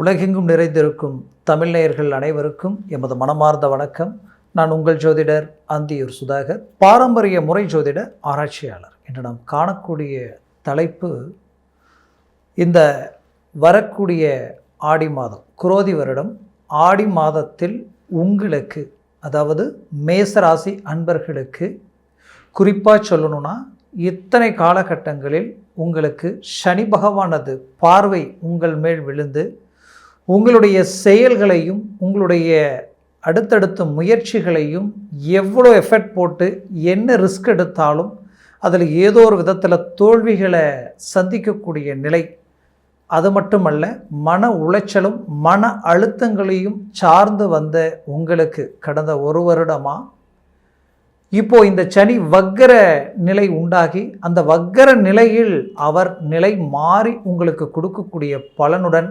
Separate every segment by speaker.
Speaker 1: உலகெங்கும் நிறைந்திருக்கும் தமிழ் நேயர்கள் அனைவருக்கும் எமது மனமார்ந்த வணக்கம். நான் உங்கள் ஜோதிடர் அந்தியூர் சுதாகர், பாரம்பரிய முறை ஜோதிட ஆராய்ச்சியாளர். இன்று நாம் காணக்கூடிய தலைப்பு, இந்த வரக்கூடிய ஆடி மாதம், குரோதி வருடம் ஆடி மாதத்தில் உங்களுக்கு, அதாவது மேசராசி அன்பர்களுக்கு குறிப்பாக சொல்லணும்னா, இத்தனை காலகட்டங்களில் உங்களுக்கு சனி பகவானது பார்வை உங்கள் மேல் விழுந்து உங்களுடைய செயல்களையும் உங்களுடைய அடுத்தடுத்த முயற்சிகளையும் எவ்வளோ எஃபர்ட் போட்டு என்ன ரிஸ்க் எடுத்தாலும் அதில் ஏதோ ஒரு விதத்தில் தோல்விகளை சந்திக்கக்கூடிய நிலை. அது மட்டுமல்ல, மன உளைச்சலும் மன அழுத்தங்களையும் சார்ந்து வந்த உங்களுக்கு கடந்த ஒரு வருடமாக இப்போது இந்த சனி வக்கர நிலை உண்டாகி, அந்த வக்கர நிலையில் அவர் நிலை மாறி உங்களுக்கு கொடுக்கக்கூடிய பலனுடன்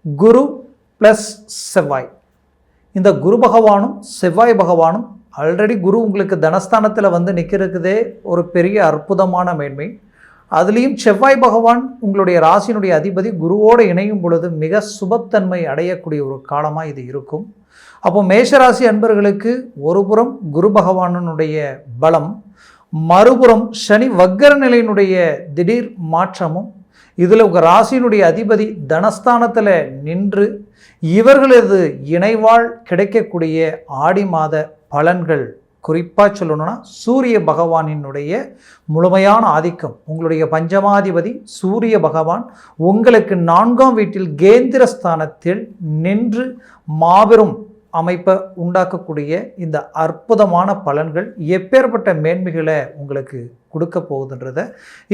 Speaker 1: குரு ப்ளஸ் செவ்வாய், இந்த குரு பகவானும் செவ்வாய் பகவானும், ஆல்ரெடி குரு உங்களுக்கு தனஸ்தானத்தில் வந்து நிற்கிறதுதே ஒரு பெரிய அற்புதமான மேன்மை. அதுலேயும் செவ்வாய் பகவான் உங்களுடைய ராசியினுடைய அதிபதி குருவோடு இணையும் பொழுது மிக சுபத்தன்மை அடையக்கூடிய ஒரு காலமாக இது இருக்கும். அப்போ மேஷராசி அன்பர்களுக்கு ஒரு புறம் குரு பகவானுடைய பலம், மறுபுறம் சனி வக்கர நிலையினுடைய திடீர் மாற்றமும், இதில் உங்கள் ராசியினுடைய அதிபதி தனஸ்தானத்தில் நின்று இவர்களது இணைவால் கிடைக்கக்கூடிய ஆடி மாத பலன்கள், குறிப்பாக சொல்லணும்னா சூரிய பகவானினுடைய முழுமையான ஆதிக்கம். உங்களுடைய பஞ்சமாதிபதி சூரிய பகவான் உங்களுக்கு 4ஆம் வீட்டில் கேந்திரஸ்தானத்தில் நின்று மாபெரும் அமைப்பை உண்டாக்கக்கூடிய இந்த அற்புதமான பலன்கள் எப்பேற்பட்ட மேன்மைகளை உங்களுக்கு கொடுக்க போகுதுன்றதை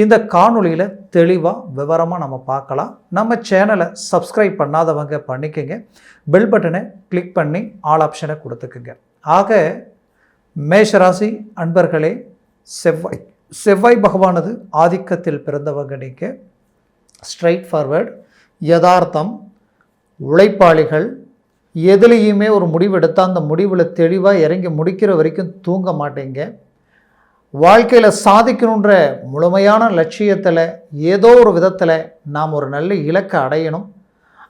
Speaker 1: இந்த காணொலியில் தெளிவாக விவரமாக நம்ம பார்க்கலாம். நம்ம சேனலை சப்ஸ்கிரைப் பண்ணாதவங்க பண்ணிக்கோங்க, பெல் பட்டனை கிளிக் பண்ணி ஆல் ஆப்ஷனை கொடுத்துக்குங்க. ஆக மேஷராசி அன்பர்களே, செவ்வாய் பகவானது ஆதிக்கத்தில் பிறந்தவங்க நீங்கள் ஸ்ட்ரைட் ஃபார்வர்ட், யதார்த்தம், உழைப்பாளிகள், எதுலேயுமே ஒரு முடிவு எடுத்தால் அந்த முடிவில் தெளிவாக இறங்கி முடிக்கிற வரைக்கும் தூங்க மாட்டீங்க. வாழ்க்கையில் சாதிக்கணுன்ற முழுமையான லட்சியத்தில் ஏதோ ஒரு விதத்தில் நாம் ஒரு நல்ல இலக்கை அடையணும்,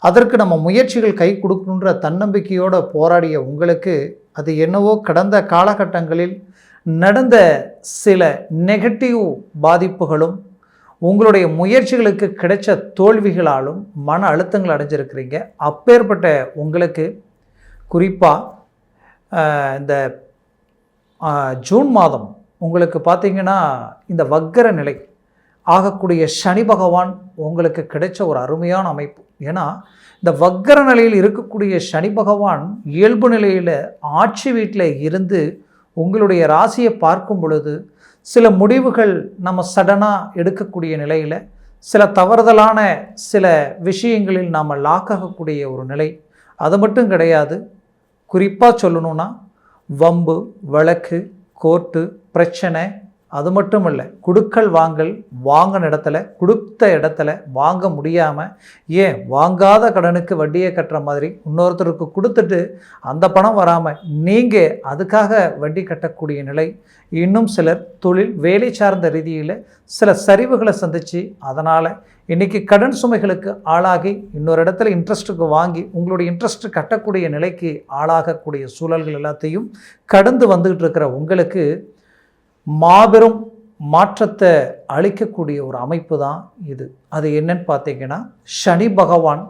Speaker 1: அதற்கு நம்ம முயற்சிகள் கை கொடுக்கணுன்ற தன்னம்பிக்கையோடு போராடிய உங்களுக்கு, அது என்னவோ கடந்த காலகட்டங்களில் நடந்த சில நெகட்டிவ் பாதிப்புகளும் உங்களுடைய முயற்சிகளுக்கு கிடைச்ச தோல்விகளாலும் மன அழுத்தங்கள் அடைஞ்சிருக்கிறீங்க. அப்பேற்பட்ட உங்களுக்கு குறிப்பாக இந்த ஜூன் மாதம் உங்களுக்கு பார்த்திங்கன்னா, இந்த வக்கர நிலை ஆகக்கூடிய சனி பகவான் உங்களுக்கு கிடைச்ச ஒரு அருமையான அமைப்பு. ஏன்னா இந்த வக்கர நிலையில் இருக்கக்கூடிய சனி பகவான் இயல்பு நிலையில் ஆட்சி வீட்டில் இருந்து உங்களுடைய ராசியை பார்க்கும் பொழுது சில முடிவுகள் நம்ம சடனாக எடுக்கக்கூடிய நிலையில், சில தவறுதலான சில விஷயங்களில் நாம் லாக் ஆகக்கூடிய ஒரு நிலை. அது மட்டும் கிடையாது, குறிப்பாக சொல்லணுன்னா வம்பு வழக்கு, கோர்ட்டு பிரச்சனை, அது மட்டும் இல்லை கொடுக்கல் வாங்கல், வாங்கின இடத்துல கொடுத்த இடத்துல வாங்க முடியாமல், ஏன் வாங்காத கடனுக்கு வட்டியை கட்டுற மாதிரி இன்னொருத்தருக்கு கொடுத்துட்டு அந்த பணம் வராமல் நீங்கள் அதுக்காக வட்டி கட்டக்கூடிய நிலை. இன்னும் சிலர் தொழில் வேலை சார்ந்த ரீதியில் சில சரிவுகளை சந்தித்து அதனால் இன்றைக்கி கடன் சுமைகளுக்கு ஆளாகி இன்னொரு இடத்துல இன்ட்ரெஸ்ட்டுக்கு வாங்கி உங்களுடைய இன்ட்ரெஸ்ட் கட்டக்கூடிய நிலைக்கு ஆளாகக்கூடிய சூழல்கள் எல்லாத்தையும் கடந்து வந்துக்கிட்டு இருக்கிற உங்களுக்கு மாபெரும் மாற்றத்தை அளிக்கக்கூடிய ஒரு அமைப்பு தான் இது. அது என்னன்னு பார்த்தீங்கன்னா, சனி பகவான்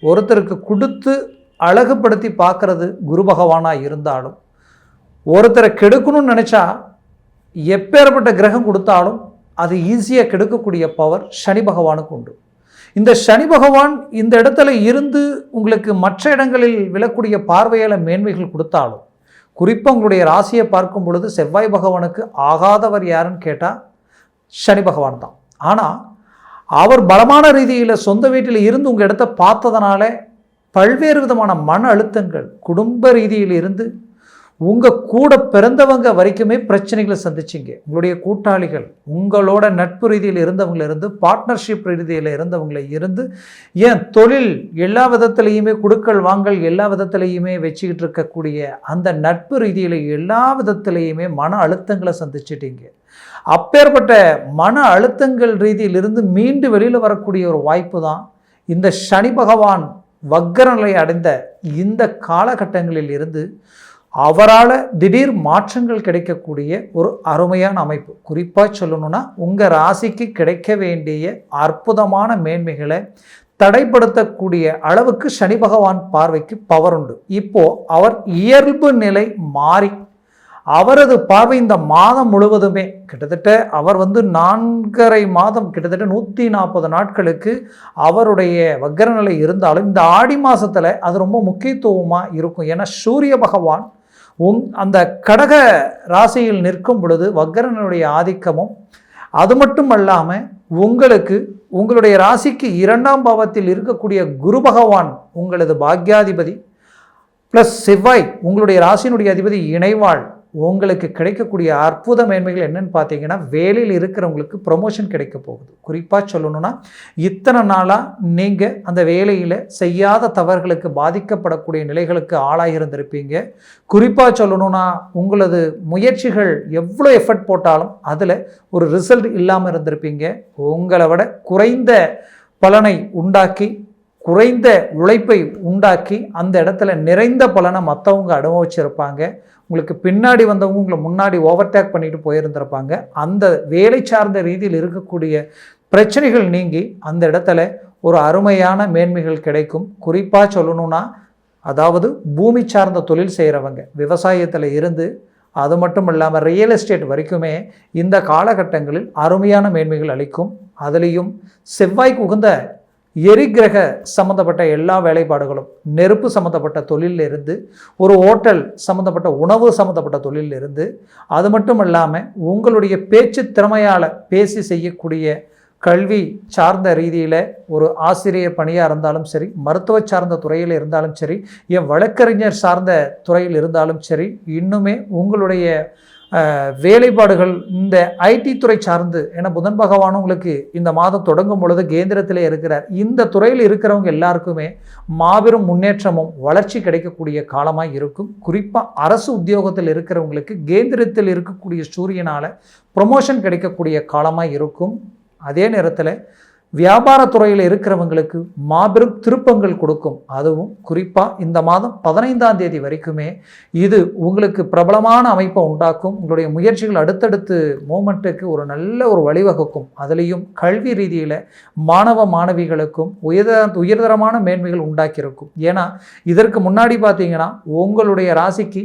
Speaker 1: ஒருத்தருக்கு கொடுத்து அழகுபடுத்தி பார்க்கறது குரு பகவானாக இருந்தாலும், ஒருத்தரை கெடுக்கணும்னு நினச்சா எப்பேற்பட்ட கிரகம் கொடுத்தாலும் அது ஈஸியாக கெடுக்கக்கூடிய பவர் சனி பகவானுக்கு உண்டு. இந்த சனி பகவான் இந்த இடத்துல இருந்து உங்களுக்கு மற்ற இடங்களில் விழக்கூடிய பார்வையால் மேன்மைகள் கொடுத்தாலும், குறிப்பாக உங்களுடைய ராசியை பார்க்கும் பொழுது செவ்வாய் பகவானுக்கு ஆகாதவர் யாருன்னு கேட்டால் சனி பகவான் தான். ஆனால் அவர் பலமான ரீதியில் சொந்த வீட்டில் இருந்து உங்கள் இடத்த பார்த்ததுனால பல்வேறு விதமான மன அழுத்தங்கள், குடும்ப ரீதியில் இருந்து உங்கள் கூட பிறந்தவங்க வரைக்குமே பிரச்சனைகளை சந்திச்சிங்க. உங்களுடைய கூட்டாளிகள், உங்களோட நட்பு ரீதியில் இருந்தவங்களிருந்து, பார்ட்னர்ஷிப் ரீதியில் இருந்தவங்களை இருந்து, ஏன் தொழில் எல்லா விதத்துலேயுமே கொடுக்கல் வாங்கல் எல்லா விதத்துலேயுமே வச்சுக்கிட்டு இருக்கக்கூடிய அந்த நட்பு ரீதியில் எல்லா விதத்துலேயுமே மன அழுத்தங்களை சந்திச்சிட்டீங்க. அப்பேற்பட்ட மன அழுத்தங்கள் ரீதியிலிருந்து மீண்டு வெளியில் வரக்கூடிய ஒரு வாய்ப்பு தான் இந்த சனி பகவான் வக்கர நிலை அடைந்த இந்த காலகட்டங்களில் இருந்து அவரால் திடீர் மாற்றங்கள் கிடைக்கக்கூடிய ஒரு அருமையான அமைப்பு. குறிப்பாக சொல்லணும்னா உங்கள் ராசிக்கு கிடைக்க வேண்டிய அற்புதமான மேன்மைகளை தடைப்படுத்தக்கூடிய அளவுக்கு சனி பகவான் பார்வைக்கு பவர் உண்டு. இப்போ அவர் இயல்பு நிலை மாறி அவரது பார்வை இந்த மாதம் முழுவதுமே கிட்டத்தட்ட அவர் 4.5 மாதம் கிட்டத்தட்ட 140 நாட்களுக்கு அவருடைய வக்கர நிலை இருந்தாலும் இந்த ஆடி மாதத்தில் அது ரொம்ப முக்கியத்துவமாக இருக்கும். ஏன்னா சூரிய பகவான் அந்த கடக ராசியில் நிற்கும் பொழுது வக்கரனுடைய ஆதிக்கமும், அது மட்டும் அல்லாமல் உங்களுடைய ராசிக்கு 2ஆம் பாவத்தில் இருக்கக்கூடிய குரு பகவான் உங்களது பாக்யாதிபதி ப்ளஸ் செவ்வாய் உங்களுடைய ராசியினுடைய அதிபதி இணைவாள் உங்களுக்கு கிடைக்கக்கூடிய அற்புத மேன்மைகள் என்னன்னு பார்த்தீங்கன்னா, வேலையில் இருக்கிறவங்களுக்கு ப்ரொமோஷன் கிடைக்க போகுது. குறிப்பாக சொல்லணும்னா இத்தனை நாளாக நீங்கள் அந்த வேலையில் செய்யாத தவறுகளுக்கு பாதிக்கப்படக்கூடிய நிலைகளுக்கு ஆளாகி இருந்திருப்பீங்க. குறிப்பாக சொல்லணும்னா உங்களது முயற்சிகள் எவ்வளோ எஃபர்ட் போட்டாலும் அதில் ஒரு ரிசல்ட் இல்லாமல் இருந்திருப்பீங்க. உங்களை விட குறைந்த பலனை உண்டாக்கி குறைந்த உழைப்பை உண்டாக்கி அந்த இடத்துல நிறைந்த பலனை மற்றவங்க அனுபவிச்சிருப்பாங்க. உங்களுக்கு பின்னாடி வந்தவங்க உங்களை முன்னாடி ஓவர்டேக் பண்ணிட்டு போயிருந்திருப்பாங்க. அந்த வேலை சார்ந்த ரீதியில் இருக்கக்கூடிய பிரச்சனைகள் நீங்கி அந்த இடத்துல ஒரு அருமையான மேன்மைகள் கிடைக்கும். குறிப்பாக சொல்லணும்னா அதாவது பூமி சார்ந்த தொழில் செய்கிறவங்க, விவசாயத்தில் இருந்து அது மட்டும் இல்லாமல் ரியல் எஸ்டேட் வரைக்குமே இந்த காலகட்டங்களில் அருமையான மேன்மைகள் அளிக்கும். அதுலேயும் செவ்வாய்க்கு உகந்த எரிகிரக சம்மந்தப்பட்ட எல்லா வேலைப்பாடுகளும், நெருப்பு சம்மந்தப்பட்ட தொழிலிருந்து, ஒரு ஹோட்டல் சம்மந்தப்பட்ட உணவு சம்மந்தப்பட்ட தொழிலிருந்து, அது மட்டும் இல்லாமல் உங்களுடைய பேச்சு திறமையால் பேசி செய்யக்கூடிய கல்வி சார்ந்த ரீதியில் ஒரு ஆசிரியர் பணியாக இருந்தாலும் சரி, மருத்துவ சார்ந்த துறையில் இருந்தாலும் சரி, வழக்கறிஞர் சார்ந்த துறையில் இருந்தாலும் சரி, இன்னுமே உங்களுடைய வேலைப்பாடுகள் இந்த ஐடி துறை சார்ந்து, ஏன்னா புதன் பகவான் உங்களுக்கு இந்த மாதம் தொடங்கும் பொழுது கேந்திரத்திலே இருக்கிறார். இந்த துறையில் இருக்கிறவங்க எல்லாருக்குமே மாபெரும் முன்னேற்றமும் வளர்ச்சி கிடைக்கக்கூடிய காலமாக இருக்கும். குறிப்பாக அரசு உத்தியோகத்தில் இருக்கிறவங்களுக்கு கேந்திரத்தில் இருக்கக்கூடிய சூரியனால் ப்ரொமோஷன் கிடைக்கக்கூடிய காலமாக இருக்கும். அதே நேரத்தில் வியாபாரத்துறையில் இருக்கிறவங்களுக்கு மாபெரும் திருப்பங்கள் கொடுக்கும். அதுவும் குறிப்பாக இந்த மாதம் 15ஆம் தேதி வரைக்குமே இது உங்களுக்கு பிரபலமான அமைப்பை உண்டாக்கும். உங்களுடைய முயற்சிகள் அடுத்தடுத்து மூமெண்ட்டுக்கு ஒரு நல்ல ஒரு வழிவகுக்கும். அதுலேயும் கல்வி ரீதியில் மாணவ மாணவிகளுக்கும் உயர்தரமான மேன்மைகள் உண்டாக்கியிருக்கும். ஏன்னா இதற்கு முன்னாடி பார்த்தீங்கன்னா உங்களுடைய ராசிக்கு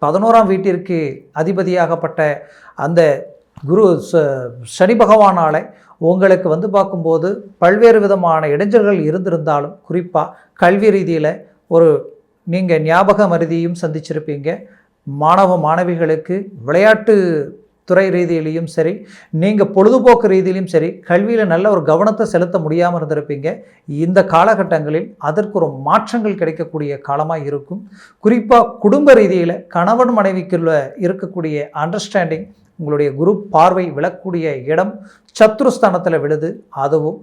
Speaker 1: 11ஆம் வீட்டிற்கு அதிபதியாகப்பட்ட அந்த குரு சனி பகவானால் உங்களுக்கு பார்க்கும்போது பல்வேறு விதமான இடைஞ்சல்கள் இருந்திருந்தாலும், குறிப்பாக கல்வி ரீதியில் நீங்கள் ஞாபக மருதியும் சந்திச்சிருப்பீங்க. மாணவ மாணவிகளுக்கு விளையாட்டு துறை ரீதியிலையும் சரி, நீங்கள் பொழுதுபோக்கு ரீதியிலையும் சரி, கல்வியில் நல்ல ஒரு கவனத்தை செலுத்த முடியாமல் இருந்திருப்பீங்க. இந்த காலகட்டங்களில் அதற்கு ஒரு மாற்றங்கள் கிடைக்கக்கூடிய காலமாக இருக்கும். குறிப்பாக குடும்ப ரீதியில் கணவன் மனைவிக்குள்ள இருக்கக்கூடிய அண்டர்ஸ்டாண்டிங், உங்களுடைய குரு பார்வை விழக்கூடிய இடம் சத்ருஸ்தானத்தில் விழுது. அதுவும்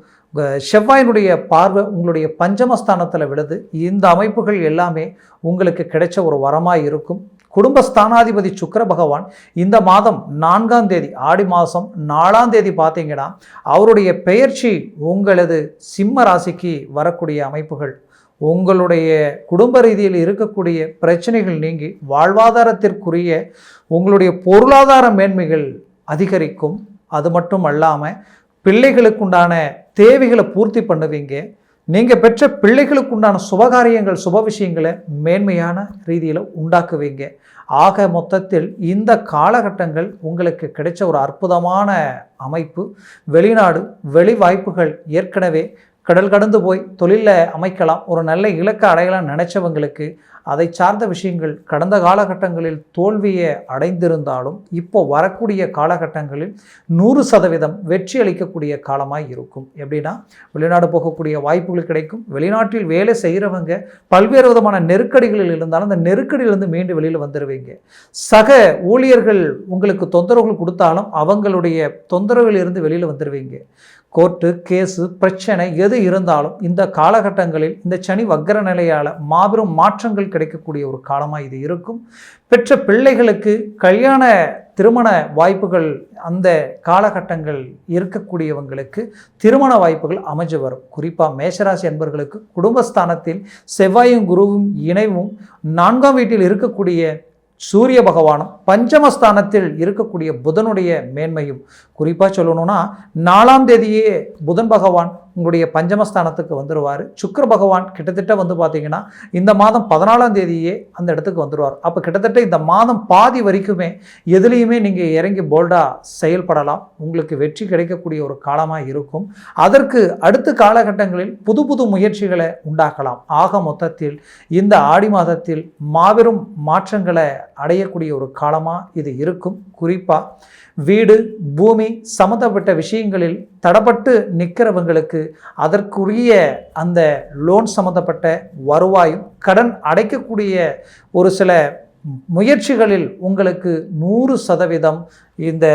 Speaker 1: செவ்வாயினுடைய பார்வை உங்களுடைய பஞ்சமஸ்தானத்தில் விழுது. இந்த அமைப்புகள் எல்லாமே உங்களுக்கு கிடைச்ச ஒரு வரமாக இருக்கும். குடும்பஸ்தானாதிபதி சுக்கிர பகவான் இந்த மாதம் 4ஆம் தேதி ஆடி மாதம் 4ஆம் தேதி பார்த்தீங்கன்னா அவருடைய பெயர்ச்சி உங்களது சிம்ம ராசிக்கு வரக்கூடிய அமைப்புகள் உங்களுடைய குடும்ப ரீதியில் இருக்கக்கூடிய பிரச்சனைகள் நீங்கி வாழ்வாதாரத்திற்குரிய உங்களுடைய பொருளாதார மேன்மைகள் அதிகரிக்கும். அது மட்டும் அல்லாமல் பிள்ளைகளுக்குண்டான தேவைகளை பூர்த்தி பண்ணுவீங்க. நீங்கள் பெற்ற பிள்ளைகளுக்குண்டான சுபகாரியங்கள் சுப விஷயங்களை மேன்மையான ரீதியில் உண்டாக்குவீங்க. ஆக மொத்தத்தில் இந்த காலகட்டங்கள் உங்களுக்கு கிடைச்ச ஒரு அற்புதமான அமைப்பு. வெளிநாடு வெளி வாய்ப்புகள் ஏற்கனவே கடல் கடந்து போய் தொழிலில் அமைக்கலாம், ஒரு நல்ல இலக்கை அடையலாம் நினைச்சவங்களுக்கு அதை சார்ந்த விஷயங்கள் கடந்த காலகட்டங்களில் தோல்வியை அடைந்திருந்தாலும் இப்போ வரக்கூடிய காலகட்டங்களில் 100% வெற்றி அளிக்கக்கூடிய காலமாக இருக்கும். எப்படின்னா வெளிநாடு போகக்கூடிய வாய்ப்புகள் கிடைக்கும். வெளிநாட்டில் வேலை செய்கிறவங்க பல்வேறு விதமான நெருக்கடிகளில் இருந்தாலும் அந்த நெருக்கடியிலிருந்து மீண்டு வெளியில் வந்துடுவீங்க. சக ஊழியர்கள் உங்களுக்கு தொந்தரவுகள் கொடுத்தாலும் அவங்களுடைய தொந்தரவில் இருந்து வெளியில் வந்துடுவீங்க. கோர்ட்டு கேஸு பிரச்சனை எது இருந்தாலும் இந்த காலகட்டங்களில் இந்த சனி வக்கர நிலையால் மாபெரும் மாற்றங்கள் கிடைக்கக்கூடிய ஒரு காலமாக இது இருக்கும். பெற்ற பிள்ளைகளுக்கு கல்யாண திருமண வாய்ப்புகள் அந்த காலகட்டங்கள் இருக்கக்கூடியவங்களுக்கு திருமண வாய்ப்புகள் அமைஞ்சு வரும். குறிப்பாக மேஷராசி அன்பர்களுக்கு குடும்பஸ்தானத்தில் செவ்வாயும் குருவும் இணைவும் 4ஆம் வீட்டில் இருக்கக்கூடிய சூரிய பகவானும் பஞ்சமஸ்தானத்தில் இருக்கக்கூடிய புதனுடைய மேன்மையும், குறிப்பாக சொல்லணும்னா 4ஆம் தேதியே புதன் பகவான் உங்களுடைய பஞ்சமஸ்தானத்துக்கு வந்துடுவார். சுக்கிர பகவான் கிட்டத்தட்ட பார்த்தீங்கன்னா இந்த மாதம் 14ஆம் தேதியே அந்த இடத்துக்கு வந்துடுவார். அப்போ கிட்டத்தட்ட இந்த மாதம் பாதி வரைக்குமே எதுலேயுமே நீங்கள் இறங்கி போல்டாக செயல்படலாம். உங்களுக்கு வெற்றி கிடைக்கக்கூடிய ஒரு காலமாக இருக்கும். அதற்கு அடுத்த காலகட்டங்களில் புது புது முயற்சிகளை உண்டாக்கலாம். ஆக மொத்தத்தில் இந்த ஆடி மாதத்தில் மாபெரும் மாற்றங்களை அடையக்கூடிய ஒரு காலமாக இது இருக்கும். குறிப்பாக வீடு பூமி சம்மந்தப்பட்ட விஷயங்களில் தடப்பட்டு நிற்கிறவங்களுக்கு அதற்குரிய அந்த லோன் சம்மந்தப்பட்ட வருவாயும் கடன் அடைக்கக்கூடிய ஒரு சில முயற்சிகளில் உங்களுக்கு 100% இந்த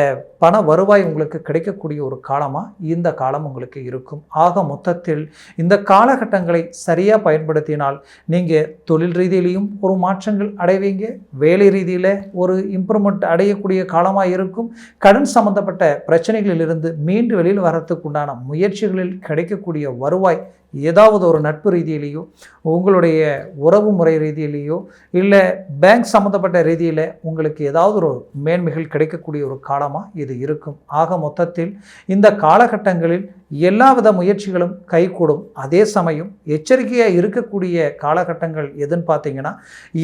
Speaker 1: பண வருவாய் உங்களுக்கு கிடைக்கக்கூடிய ஒரு காலமாக இந்த காலம் உங்களுக்கு இருக்கும். ஆக மொத்தத்தில் இந்த காலகட்டங்களை சரியாக பயன்படுத்தினால் நீங்கள் தொழில் ரீதியிலையும் ஒரு மாற்றங்கள் அடைவீங்க, வேலை ரீதியில் ஒரு இம்ப்ரூவ்மெண்ட் அடையக்கூடிய காலமாக இருக்கும். கடன் சம்பந்தப்பட்ட பிரச்சனைகளிலிருந்து மீண்டு வெளியில் வரத்துக்கு உண்டான முயற்சிகளில் கிடைக்கக்கூடிய வருவாய் ஏதாவது ஒரு நட்பு ரீதியிலேயோ உங்களுடைய உறவு முறை ரீதியிலேயோ இல்லை பேங்க் சம்மந்தப்பட்ட ரீதியில் உங்களுக்கு ஏதாவது ஒரு மேன்மைகள் கிடைக்கக்கூடிய ஒரு காலமாக இது இருக்கும். ஆக மொத்தத்தில் இந்த காலகட்டங்களில் எல்லாவித முயற்சிகளும் கைகூடும். அதே சமயம் எச்சரிக்கையாக இருக்கக்கூடிய காலகட்டங்கள் எதுன்னு பார்த்தீங்கன்னா,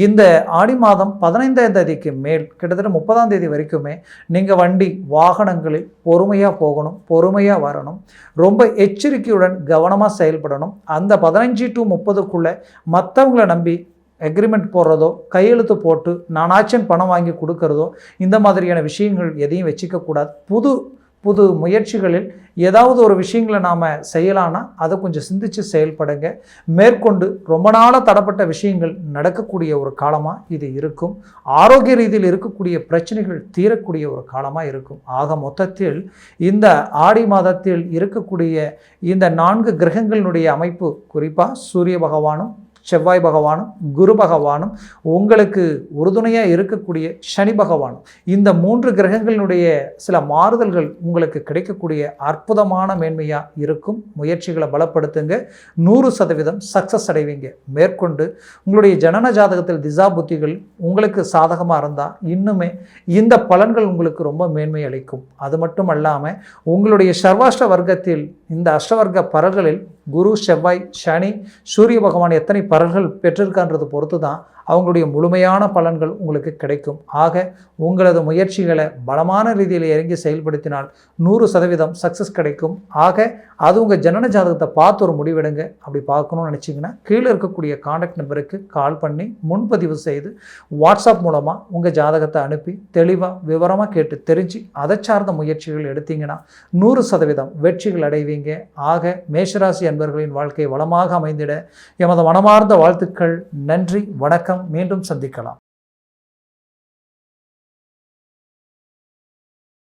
Speaker 1: இந்த ஆடி மாதம் 15ஆம் தேதிக்கு மேல் கிட்டத்தட்ட 30ஆம் தேதி வரைக்குமே நீங்கள் வண்டி வாகனங்களில் பொறுமையாக போகணும், பொறுமையாக வரணும், ரொம்ப எச்சரிக்கையுடன் கவனமாக செயல்படணும். அந்த 15 to 30க்குள்ளே மற்றவங்களை நம்பி அக்ரிமெண்ட் போடுறதோ கையெழுத்து போட்டு நானாச்சும் பணம் வாங்கி கொடுக்கறதோ இந்த மாதிரியான விஷயங்கள் எதையும் வச்சுக்கக்கூடாது. புது முயற்சிகளில் ஏதாவது ஒரு விஷயங்களை நாம் செய்யலான்னா அதை கொஞ்சம் சிந்தித்து செயல்படுங்க. மேற்கொண்டு ரொம்ப நாளாக தடப்பட்ட விஷயங்கள் நடக்கக்கூடிய ஒரு காலமாக இது இருக்கும். ஆரோக்கிய ரீதியில் இருக்கக்கூடிய பிரச்சனைகள் தீரக்கூடிய ஒரு காலமாக இருக்கும். ஆக மொத்தத்தில் இந்த ஆடி மாதத்தில் இருக்கக்கூடிய இந்த 4 கிரகங்களினுடைய அமைப்பு, குறிப்பாக சூரிய பகவானும் செவ்வாய் பகவானும் குரு பகவானும் உங்களுக்கு உறுதுணையாக இருக்கக்கூடிய சனி பகவானும், இந்த 3 கிரகங்களினுடைய சில மாறுதல்கள் உங்களுக்கு கிடைக்கக்கூடிய அற்புதமான மேன்மையாக இருக்கும். முயற்சிகளை பலப்படுத்துங்க, 100% சக்ஸஸ் அடைவீங்க. மேற்கொண்டு உங்களுடைய ஜனன ஜாதகத்தில் திசா புத்திகள் உங்களுக்கு சாதகமாக இருந்தால் இன்னுமே இந்த பலன்கள் உங்களுக்கு ரொம்ப மேன்மை அளிக்கும். அது மட்டும் அல்லாமல் உங்களுடைய சர்வாஷ்ட வர்க்கத்தில் இந்த அஷ்டவர்க்க பரல்களில் குரு செவ்வாய் சனி சூரிய பகவான் எத்தனை பலன்கள் பெற்றிருக்கான்றது பொறுத்து தான் அவங்களுடைய முழுமையான பலன்கள் உங்களுக்கு கிடைக்கும். ஆக உங்களது முயற்சிகளை பலமான ரீதியில் இறங்கி செயல்படுத்தினால் 100% சக்ஸஸ் கிடைக்கும். ஆக அது உங்கள் ஜனன ஜாதகத்தை பார்த்து ஒரு முடிவெடுங்க. அப்படி பார்க்கணும்னு நினச்சிங்கன்னா கீழே இருக்கக்கூடிய கான்டாக்ட் நம்பருக்கு கால் பண்ணி முன்பதிவு செய்து வாட்ஸ்அப் மூலமாக உங்கள் ஜாதகத்தை அனுப்பி தெளிவாக விவரமாக கேட்டு தெரிஞ்சு அதை சார்ந்த முயற்சிகள் எடுத்தீங்கன்னா 100% வெற்றிகள் அடைவீங்க. ஆக மேஷராசி அன்பர்களின் வாழ்க்கை வளமாக அமைந்திட எமது மனமார்ந்த வாழ்த்துக்கள். நன்றி, வணக்கம். மீண்டும் சந்திக்கலாம்.